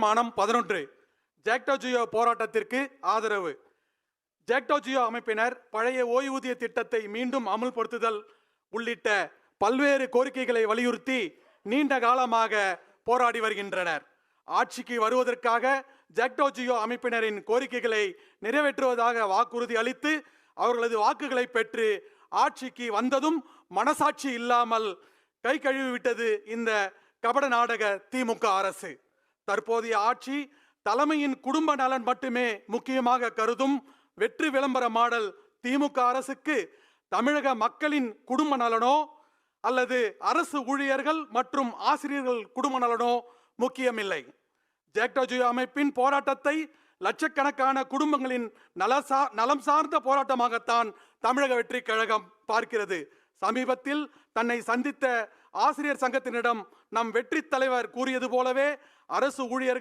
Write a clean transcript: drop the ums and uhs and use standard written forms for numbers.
மானம் 11 ஜாக்டோ ஜியோ போராட்டத்திற்கு ஆதரவு. ஜாக்டோ ஜியோ அமைப்பினர் பழைய ஓய்வூதிய திட்டத்தை மீண்டும் அமுல்படுத்துதல் உள்ளிட்ட பல்வேறு கோரிக்கைகளை வலியுறுத்தி நீண்ட காலமாக போராடி வருகின்றனர். ஆட்சிக்கு வருவதற்காக ஜாக்டோ ஜியோ அமைப்பினரின் கோரிக்கைகளை நிறைவேற்றுவதாக வாக்குறுதி அளித்து அவர்களது வாக்குகளை பெற்று ஆட்சிக்கு வந்ததும் மனசாட்சி இல்லாமல் கை கழுவிவிட்டது இந்த கபட நாடக திமுக அரசு. தற்போதைய ஆட்சி தலைமையின் குடும்ப நலன் மட்டுமே முக்கியமாக கருதும் வெற்றி விளம்பர மாடல் திமுக அரசுக்கு தமிழக மக்களின் குடும்ப நலனோ அல்லது அரசு ஊழியர்கள் மற்றும் ஆசிரியர்கள் குடும்ப நலனோ முக்கியமில்லை. ஜாக்டோ ஜியோ அமைப்பின் போராட்டத்தை லட்சக்கணக்கான குடும்பங்களின் நலம் சார்ந்த போராட்டமாகத்தான் தமிழக வெற்றி கழகம் பார்க்கிறது. சமீபத்தில் தன்னை சந்தித்த ஆசிரியர் சங்கத்தினிடம் நம் வெற்றி தலைவர் கூறியது போலவே அரசு ஊழியர்கள்